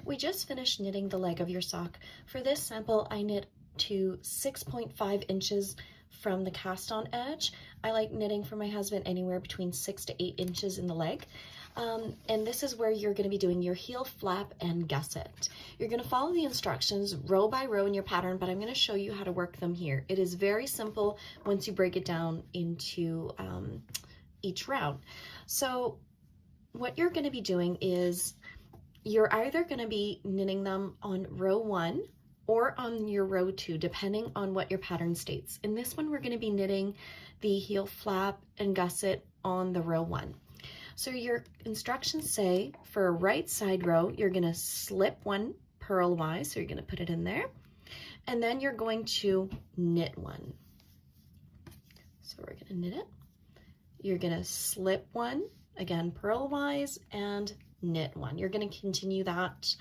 We just finished knitting the leg of your sock. For this sample, I knit to 6.5 inches from the cast on edge. I like knitting for my husband anywhere between 6 to 8 inches in the leg. And this is where you're going to be doing your heel flap and gusset. You're going to follow the instructions row by row in your pattern, but I'm going to show you how to work them here. It is very simple once you break it down into each round. So what you're going to be doing is you're either going to be knitting them on row 1 or on your row 2, depending on what your pattern states. In this one, we're going to be knitting the heel flap and gusset on the row 1. So your instructions say for a right side row, you're going to slip 1 purlwise, so you're going to put it in there, and then you're going to knit 1. So we're going to knit it. You're going to slip 1, again purlwise, and knit 1. You're going to continue that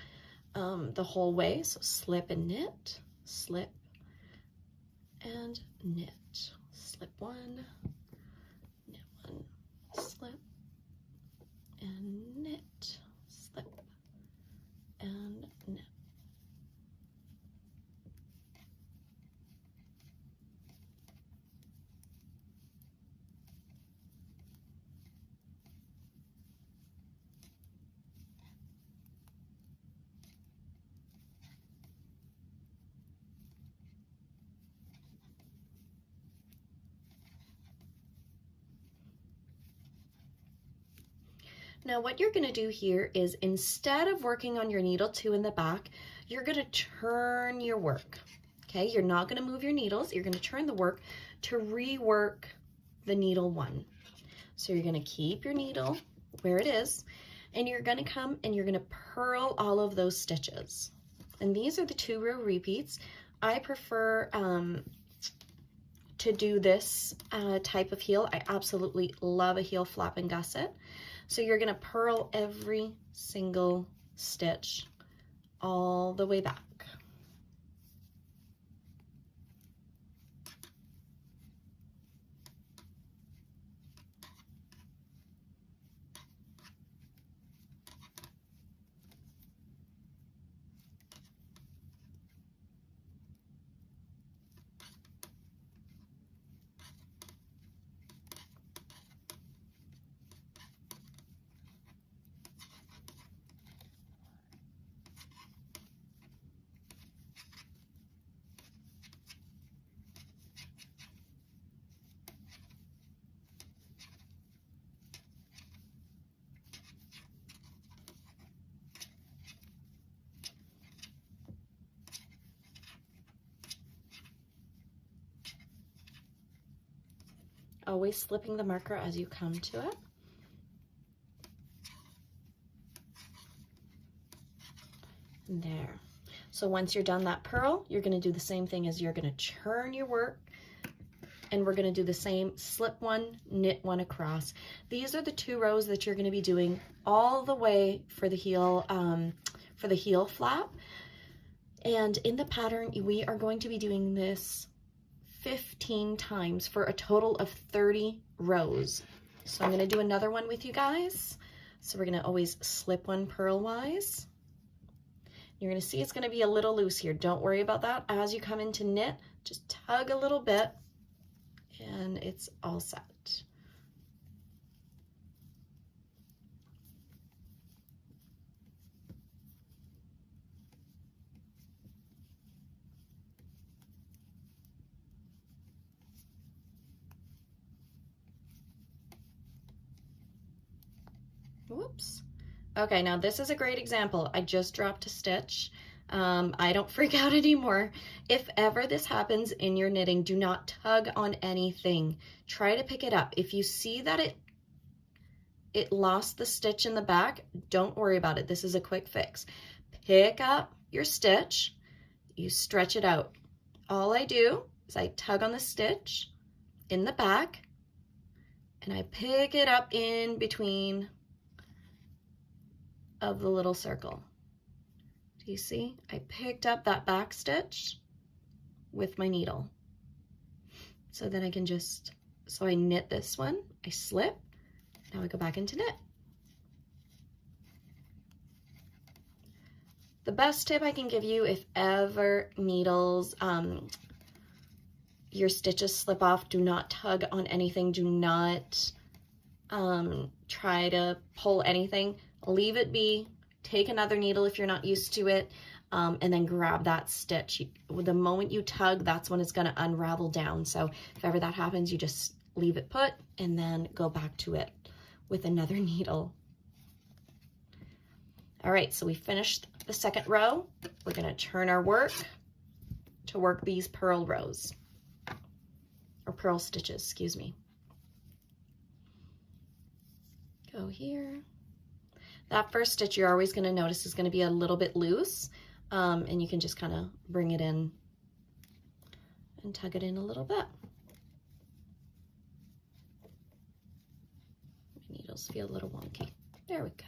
the whole way. So slip and knit, slip and knit, slip 1, knit 1, slip and knit, slip and knit. Now what you're going to do here is, instead of working on your needle 2 in the back, you're going to turn your work. Okay, you're not going to move your needles, you're going to turn the work to rework the needle 1. So you're going to keep your needle where it is, and you're going to come and you're going to purl all of those stitches. And these are the 2 row repeats. I prefer to do this type of heel. I absolutely love a heel flap and gusset. So you're going to purl every single stitch all the way back. Always slipping the marker as you come to it. And there. So once you're done that purl, you're going to do the same thing as you're going to turn your work, and we're going to do the same slip 1, knit 1 across. These are the 2 rows that you're going to be doing all the way for the heel flap. And in the pattern, we are going to be doing this 15 times for a total of 30 rows. So I'm going to do another one with you guys. So we're going to always slip 1 purlwise. You're going to see it's going to be a little loose here. Don't worry about that. As you come into knit, just tug a little bit and it's all set. Whoops. Okay, now this is a great example. I just dropped a stitch. I don't freak out anymore. If ever this happens in your knitting, do not tug on anything. Try to pick it up. If you see that it lost the stitch in the back, don't worry about it. This is a quick fix. Pick up your stitch, you stretch it out. All I do is I tug on the stitch in the back and I pick it up in between of the little circle. Do you see? I picked up that back stitch with my needle. So then I can just, so I knit this one, I slip, now I go back into knit. The best tip I can give you, if ever needles, your stitches slip off, do not tug on anything. Do not try to pull anything. Leave it be. Take another needle if you're not used to it, and then grab that stitch. The moment you tug, that's when it's going to unravel down. So if ever that happens, you just leave it put and then go back to it with another needle. All right, so we finished the second row. We're going to turn our work to work these purl rows, or purl stitches, excuse me. Go here. That first stitch you're always going to notice is going to be a little bit loose, and you can just kind of bring it in and tug it in a little bit. My needles feel a little wonky. There we go.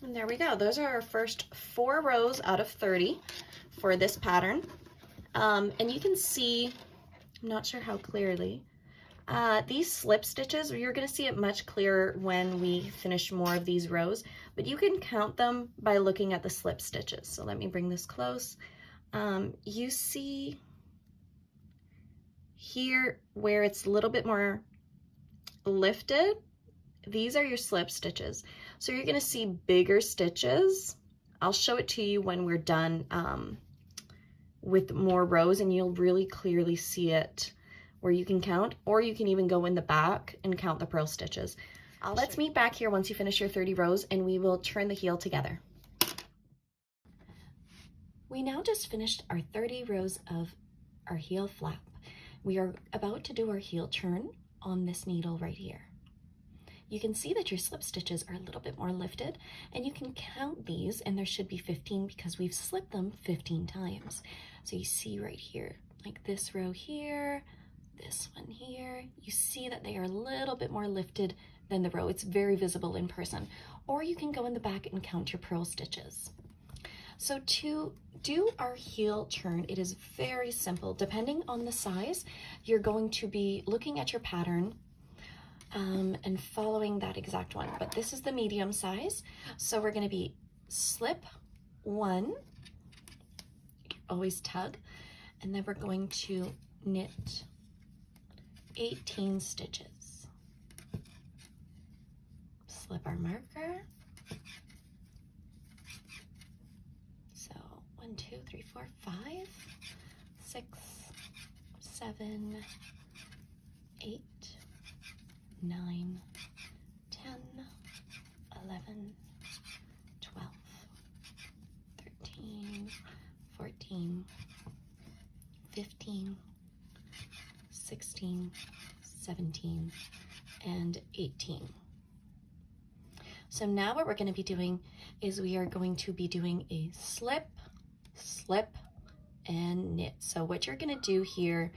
And there we go. Those are our first 4 rows out of 30 for this pattern. And you can see, I'm not sure how clearly, these slip stitches, you're going to see it much clearer when we finish more of these rows, but you can count them by looking at the slip stitches. So let me bring this close. You see here where it's a little bit more lifted, these are your slip stitches. So you're going to see bigger stitches. I'll show it to you when we're done with more rows, and you'll really clearly see it where you can count, or you can even go in the back and count the purl stitches. Let's meet back here once you finish your 30 rows, and we will turn the heel together. We now just finished our 30 rows of our heel flap. We are about to do our heel turn on this needle right here. You can see that your slip stitches are a little bit more lifted, and you can count these, and there should be 15 because we've slipped them 15 times. So you see right here, like this row here, this one here, you see that they are a little bit more lifted than the row. It's very visible in person. Or you can go in the back and count your purl stitches. So to do our heel turn, it is very simple. Depending on the size, you're going to be looking at your pattern and following that exact one. But this is the medium size. So we're going to be slip 1, always tug, and then we're going to knit 18 stitches. Slip our marker. So 1, 2, 3, 4, 5, 6, 7, 8, 9, 10, 11, 12, 13, 14, 15, 16, 17, and 18. So now what we're going to be doing is we are going to be doing a slip, slip, and knit. So what you're going to do here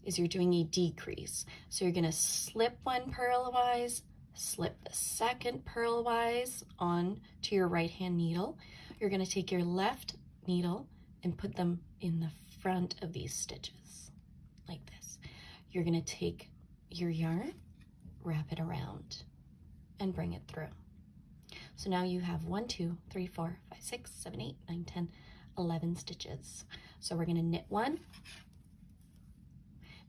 is you're doing a decrease. So you're going to slip 1 purlwise, slip the second purlwise on to your right hand needle. You're going to take your left needle and put them in the front of these stitches like this. You're going to take your yarn, wrap it around, and bring it through. So now you have 1, 2, 3, 4, 5, 6, 7, 8, 9, 10, 11 stitches. So we're going to knit 1,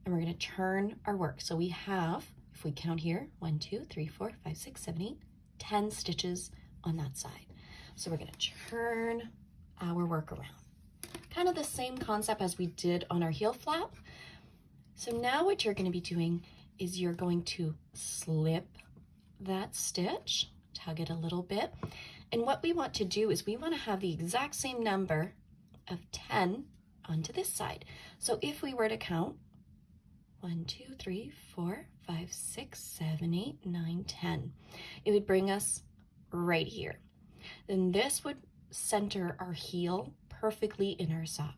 and we're going to turn our work. So we have, if we count here, 1, 2, 3, 4, 5, 6, 7, 8, 10 stitches on that side. So we're going to turn our work around. Kind of the same concept as we did on our heel flap. So now what you're going to be doing is you're going to slip that stitch, tug it a little bit. And what we want to do is we want to have the exact same number of 10 onto this side. So if we were to count 1, 2, 3, 4, 5, 6, 7, 8, 9, 10, it would bring us right here. Then this would center our heel perfectly in our sock.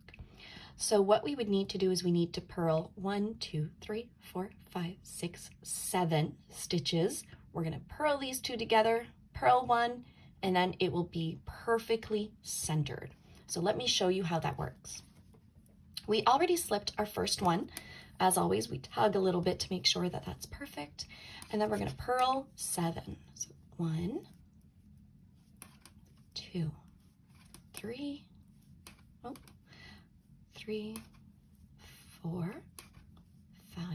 So what we would need to do is we need to purl 1, 2, 3, 4, 5, 6, 7 stitches. We're going to purl these two together, purl one, and then it will be perfectly centered. So let me show you how that works. We already slipped our first one. As always, we tug a little bit to make sure that that's perfect. And then we're going to purl 7. So 1, 2, 3, 3, 4, 5,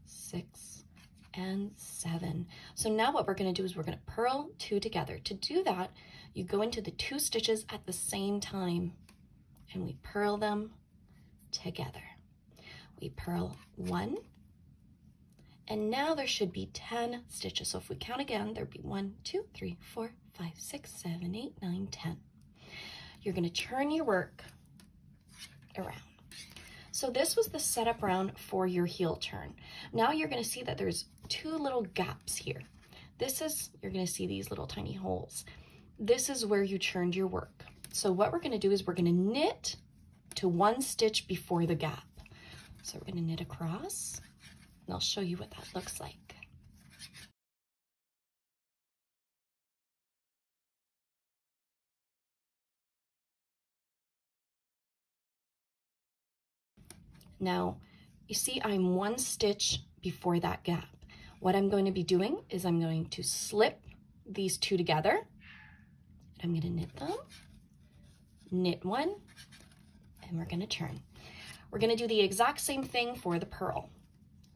6, and 7. So now what we're going to do is we're going to purl 2 together. To do that, you go into the 2 stitches at the same time and we purl them together. We purl 1, and now there should be 10 stitches. So if we count again, there'd be 1, 2, 3, 4, 5, 6, 7, 8, 9, 10. You're going to turn your work around. So this was the setup round for your heel turn. Now you're going to see that there's 2 little gaps here. You're going to see these little tiny holes. This is where you turned your work. So what we're going to do is we're going to knit to 1 stitch before the gap. So we're going to knit across, and I'll show you what that looks like. Now, you see I'm 1 stitch before that gap. What I'm going to be doing is I'm going to slip these 2 together. I'm going to knit them, knit 1, and we're going to turn. We're going to do the exact same thing for the purl.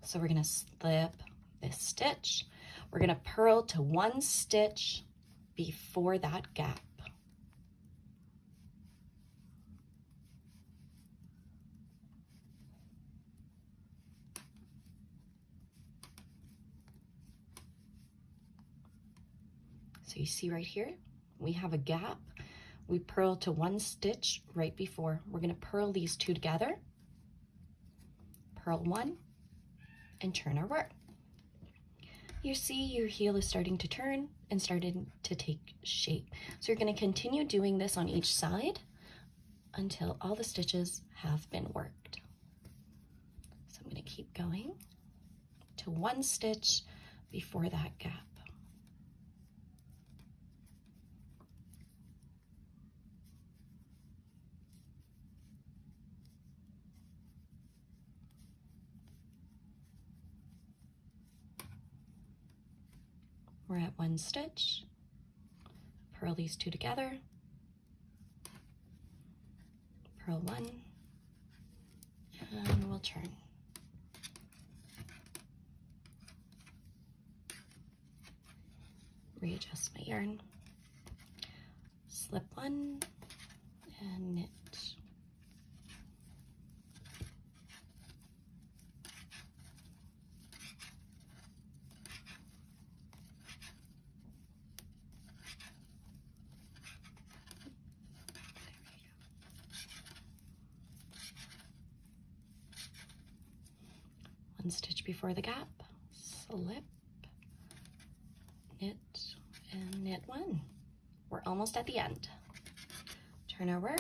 So we're going to slip this stitch. We're going to purl to 1 stitch before that gap. So you see right here, we have a gap. We purl to 1 stitch right before. We're going to purl these 2 together, purl 1, and turn our work. You see your heel is starting to turn and starting to take shape. So you're going to continue doing this on each side until all the stitches have been worked. So I'm going to keep going to 1 stitch before that gap. We're at 1 stitch, purl these 2 together, purl 1, and we'll turn. Readjust my yarn, slip 1, and knit. One stitch before the gap, slip, knit, and knit 1. We're almost at the end. Turn our work.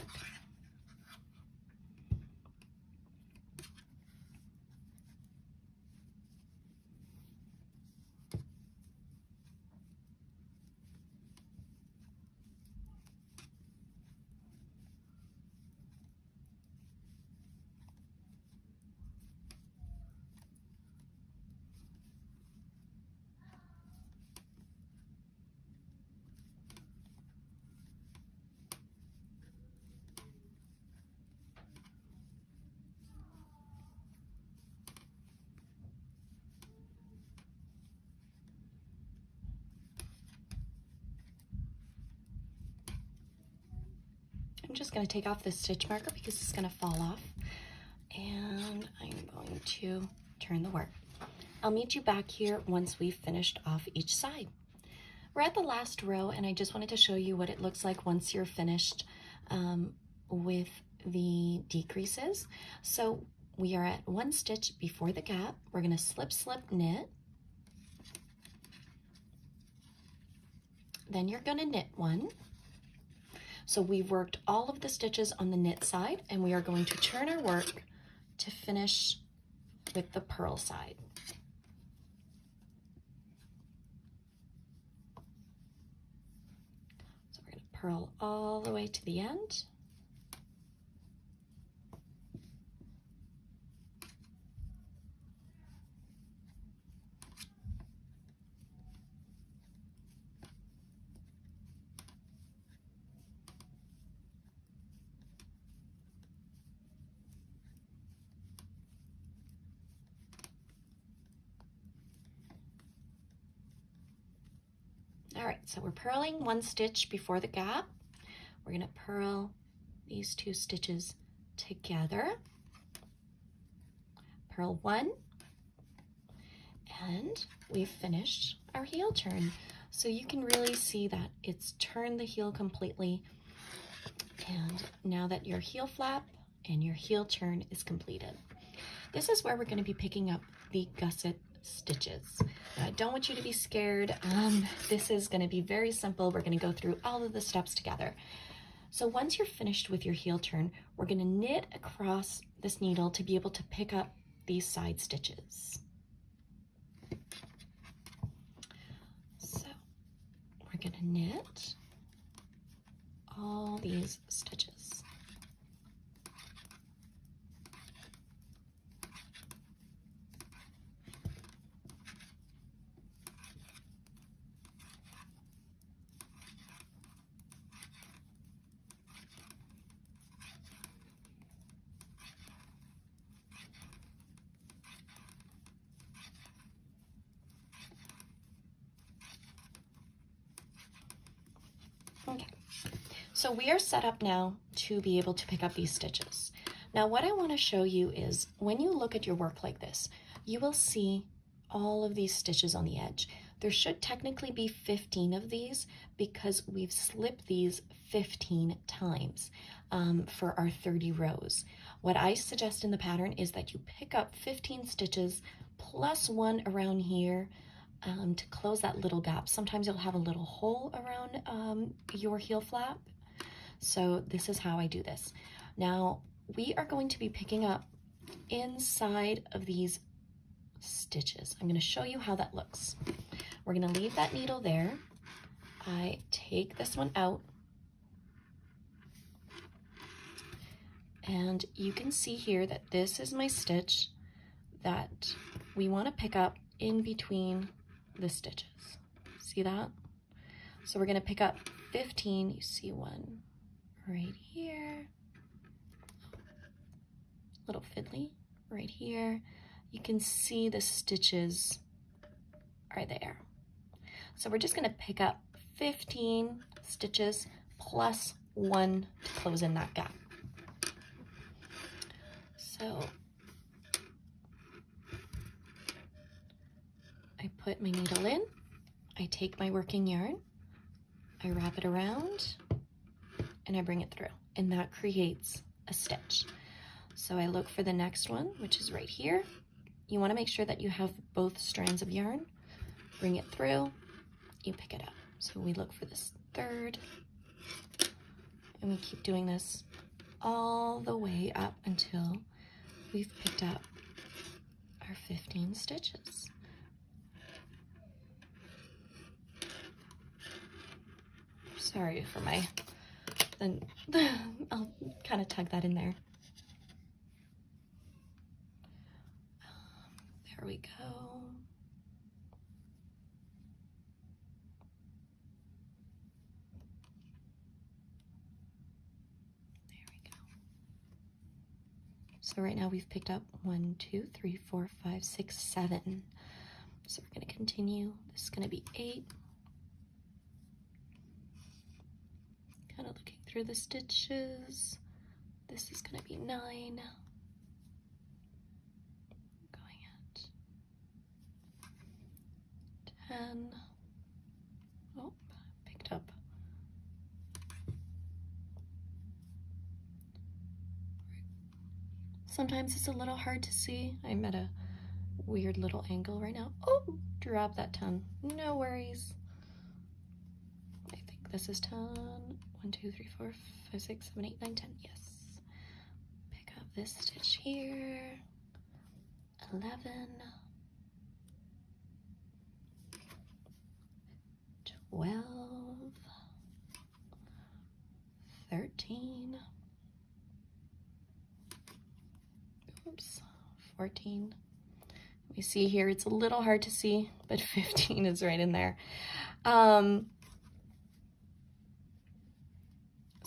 I'm just going to take off this stitch marker because it's going to fall off, and I'm going to turn the work. I'll meet you back here once we've finished off each side. We're at the last row, and I just wanted to show you what it looks like once you're finished with the decreases. So we are at 1 stitch before the gap. We're going to slip, slip, knit. Then you're going to knit 1. So we've worked all of the stitches on the knit side, and we are going to turn our work to finish with the purl side. So we're going to purl all the way to the end. All right, so we're purling 1 stitch before the gap. We're going to purl these 2 stitches together. Purl 1, and we've finished our heel turn. So you can really see that it's turned the heel completely. And now that your heel flap and your heel turn is completed, this is where we're going to be picking up the gusset stitches. Now, I don't want you to be scared. This is going to be very simple. We're going to go through all of the steps together. So once you're finished with your heel turn, we're going to knit across this needle to be able to pick up these side stitches. So we're going to knit all these stitches. Okay, so we are set up now to be able to pick up these stitches. Now what I want to show you is when you look at your work like this, you will see all of these stitches on the edge. There should technically be 15 of these because we've slipped these 15 times for our 30 rows. What I suggest in the pattern is that you pick up 15 stitches plus 1 around here to close that little gap. Sometimes you'll have a little hole around your heel flap. So this is how I do this. Now we are going to be picking up inside of these stitches. I'm going to show you how that looks. We're going to leave that needle there. I take this one out, and you can see here that this is my stitch that we want to pick up in between the stitches. See that? So we're going to pick up 15. You see one right here, little fiddly right here. You can see the stitches are there. So we're just going to pick up 15 stitches plus 1 to close in that gap. So I put my needle in, I take my working yarn, I wrap it around, and I bring it through, and that creates a stitch. So I look for the next one, which is right here. You want to make sure that you have both strands of yarn. Bring it through, you pick it up. So we look for this third, and we keep doing this all the way up until we've picked up our 15 stitches. Sorry for my, then I'll kind of tug that in there. There we go. There we go. So right now we've picked up 1, 2, 3, 4, 5, 6, 7. So we're going to continue. This is going to be 8. Kind of looking through the stitches. This is going to be 9. Going at 10. Oh, picked up. Sometimes it's a little hard to see. I'm at a weird little angle right now. Oh, drop that 10. No worries. I think this is 10. 1, 2, 3, 4, 5, 6, 7, 8, 9, 10. Yes. Pick up this stitch here. 11. 12. 13. Oops. 14. We see here, it's a little hard to see, but 15 is right in there. So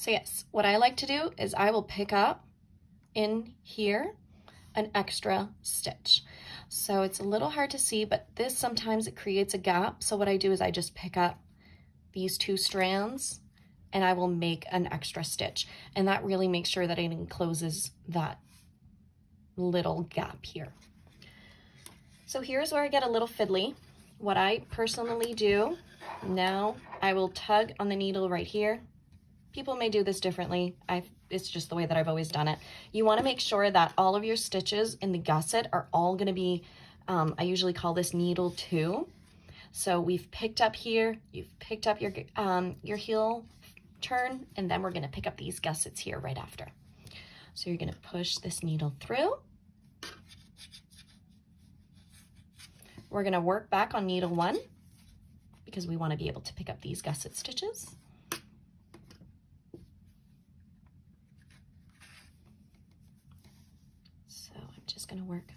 yes, what I like to do is I will pick up in here an extra stitch. So it's a little hard to see, but this sometimes it creates a gap. So what I do is I just pick up these 2 strands and I will make an extra stitch. And that really makes sure that it encloses that little gap here. So here's where I get a little fiddly. What I personally do, now I will tug on the needle right here. People may do this differently. It's just the way that I've always done it. You want to make sure that all of your stitches in the gusset are all going to be, I usually call this needle 2. So we've picked up here, you've picked up your heel turn, and then we're going to pick up these gussets here right after. So you're going to push this needle through. We're going to work back on needle 1 because we want to be able to pick up these gusset stitches. So I'm just going to work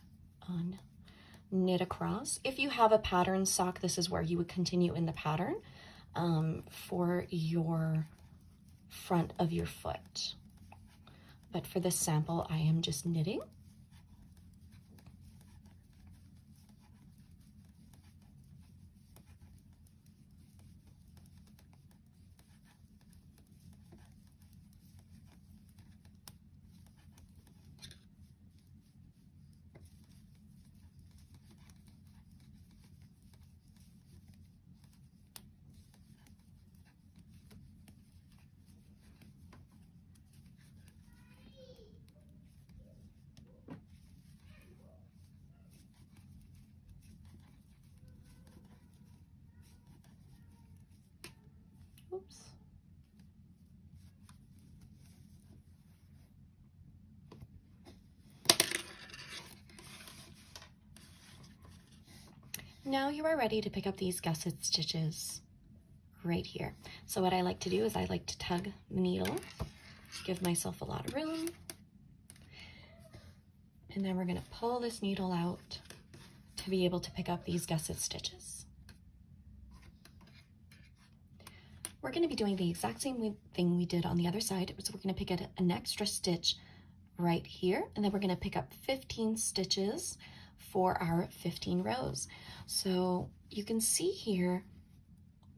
on knit across. If you have a pattern sock, this is where you would continue in the pattern for your front of your foot. But for this sample, I am just knitting. Oops. Now you are ready to pick up these gusset stitches right here. So what I like to do is I like to tug the needle, give myself a lot of room, and then we're going to pull this needle out to be able to pick up these gusset stitches. We're going to be doing the exact same thing we did on the other side. So we're going to pick up an extra stitch right here, and then we're going to pick up 15 stitches for our 15 rows. So you can see here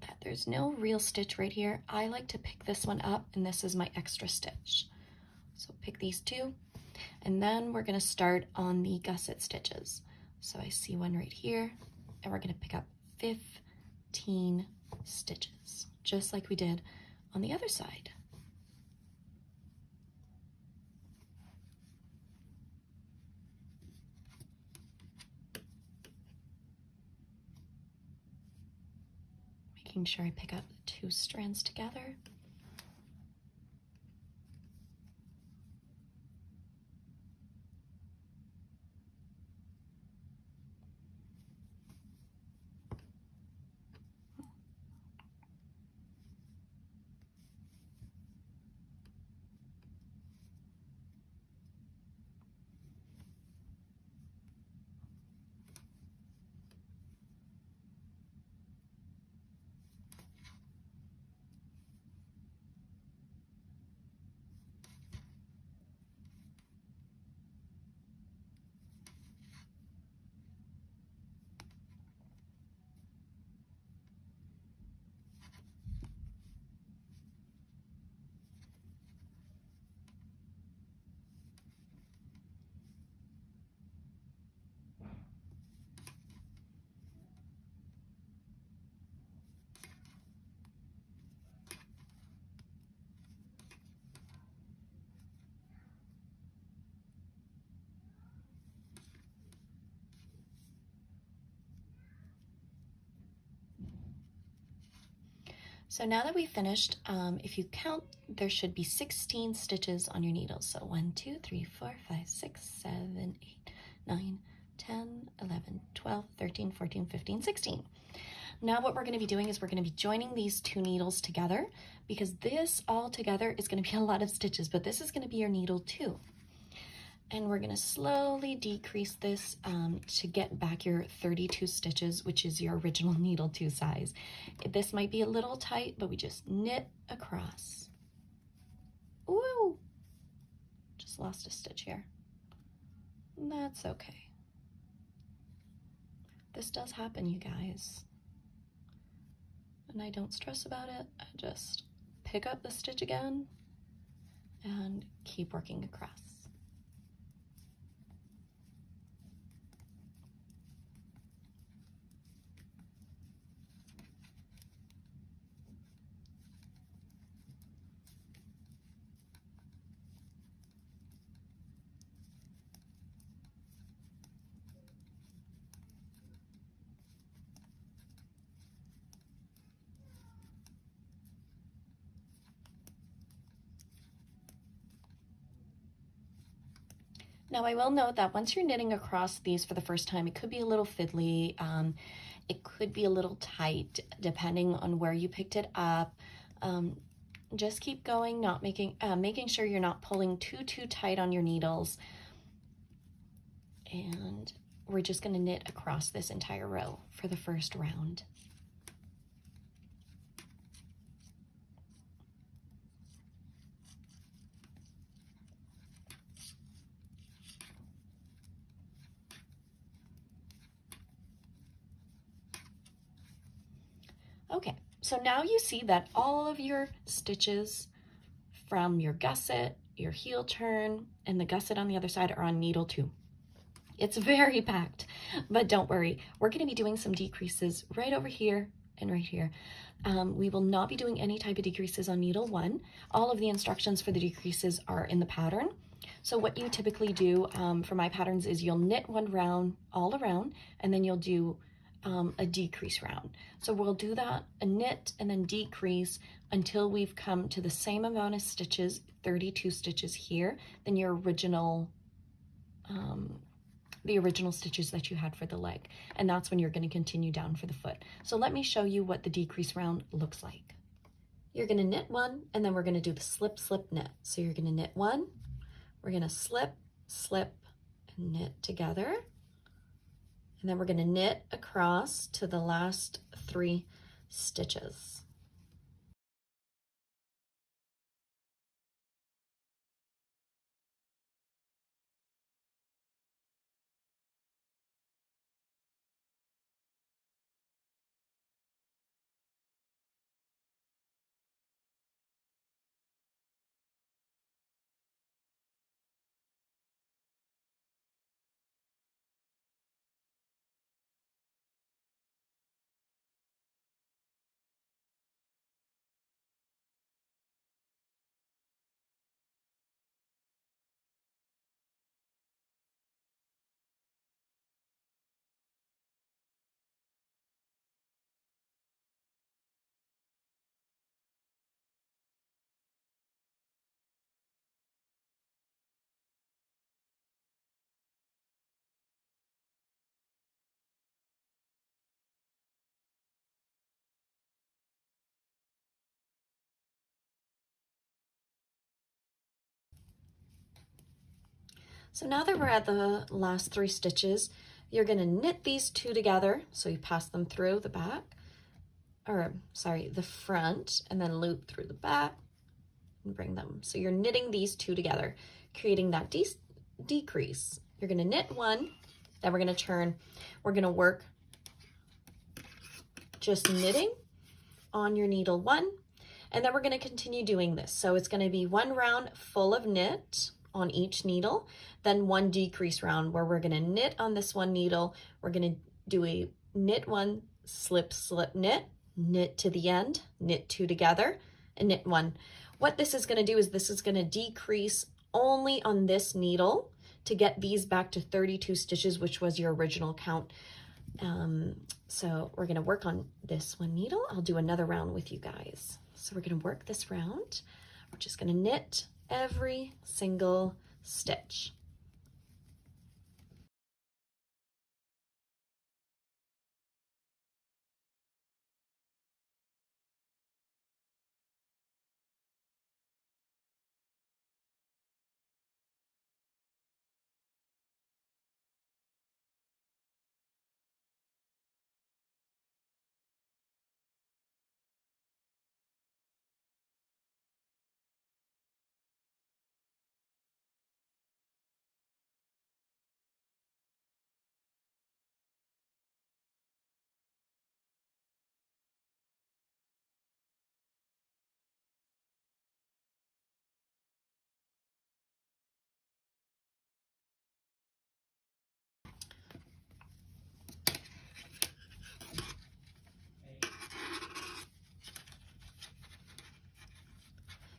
that there's no real stitch right here. I like to pick this one up, and this is my extra stitch. So pick these 2, and then we're going to start on the gusset stitches. So I see one right here, and we're going to pick up 15 stitches, just like we did on the other side. Making sure I pick up the 2 strands together. So now that we've finished, if you count, there should be 16 stitches on your needle. So 1, 2, 3, 4, 5, 6, 7, 8, 9, 10, 11, 12, 13, 14, 15, 16. Now what we're going to be doing is we're going to be joining these two needles together, because this all together is going to be a lot of stitches, but this is going to be your needle 2. And we're going to slowly decrease this to get back your 32 stitches, which is your original needle 2 size. This might be a little tight, but we just knit across. Ooh, just lost a stitch here. That's okay. This does happen, you guys. And I don't stress about it. I just pick up the stitch again and keep working across. Now I will note that once you're knitting across these for the first time, it could be a little fiddly. It could be a little tight depending on where you picked it up. Just keep going, not making sure you're not pulling too tight on your needles. And we're just going to knit across this entire row for the first round. Okay, so now you see that all of your stitches from your gusset, your heel turn, and the gusset on the other side are on needle 2. It's very packed, but don't worry. We're going to be doing some decreases right over here and right here. We will not be doing any type of decreases on needle 1. All of the instructions for the decreases are in the pattern. So what you typically do for my patterns is you'll knit one round all around, and then you'll do a decrease round. So we'll do that, a knit and then decrease until we've come to the same amount of stitches, 32 stitches here, than your original, the original stitches that you had for the leg. And that's when you're going to continue down for the foot. So let me show you what the decrease round looks like. You're going to knit 1, and then we're going to do the slip, slip, knit. So you're going to knit 1, we're going to slip, slip, and knit together. And then we're going to knit across to the last 3 stitches. So now that we're at the last 3 stitches, you're going to knit these 2 together. So you pass them through the back, or sorry, the front, and then loop through the back and bring them. So you're knitting these 2 together, creating that decrease. You're going to knit 1, then we're going to turn. We're going to work just knitting on your needle 1, and then we're going to continue doing this. So it's going to be 1 round full of knit on each needle, then 1 decrease round where we're going to knit on this 1 needle. We're going to do a knit 1, slip, slip, knit to the end, knit 2 together, and knit 1. What this is going to do is this is going to decrease only on this needle to get these back to 32 stitches, which was your original count. So we're gonna work on this one needle. I'll do another round with you guys. So we're gonna work this round. We're just gonna knit every single stitch.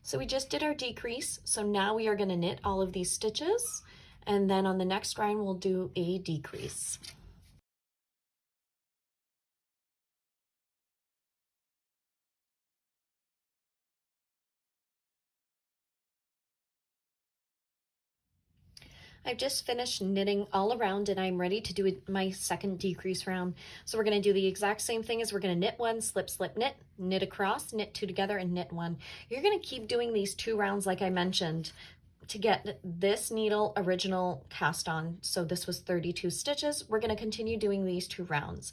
So we just did our decrease. So now we are going to knit all of these stitches. And then on the next round, we'll do a decrease. I've just finished knitting all around and I'm ready to do my second decrease round. So we're going to do the exact same thing as we're going to knit one, slip, slip, knit across, knit two together, and knit one. You're going to keep doing these 2 rounds like I mentioned to get this needle original cast on. So this was 32 stitches. We're going to continue doing these 2 rounds.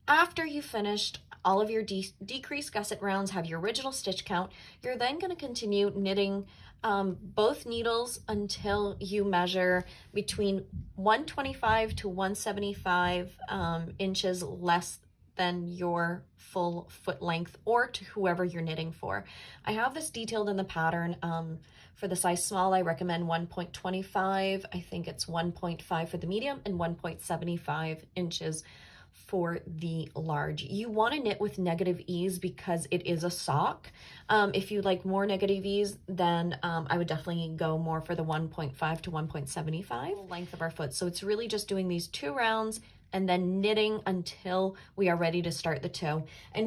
After you finished all of your decrease gusset rounds, have your original stitch count, you're then going to continue knitting both needles until you measure between 125 to 175 inches less than your full foot length, or to whoever you're knitting for. I have this detailed in the pattern. For the size small, I recommend 1.25. I think it's 1.5 for the medium and 1.75 inches for the large. You want to knit with negative ease because it is a sock. If you like more negative ease, then I would definitely go more for the 1.5 to 1.75 length of our foot. So it's really just doing these 2 rounds and then knitting until we are ready to start the toe. And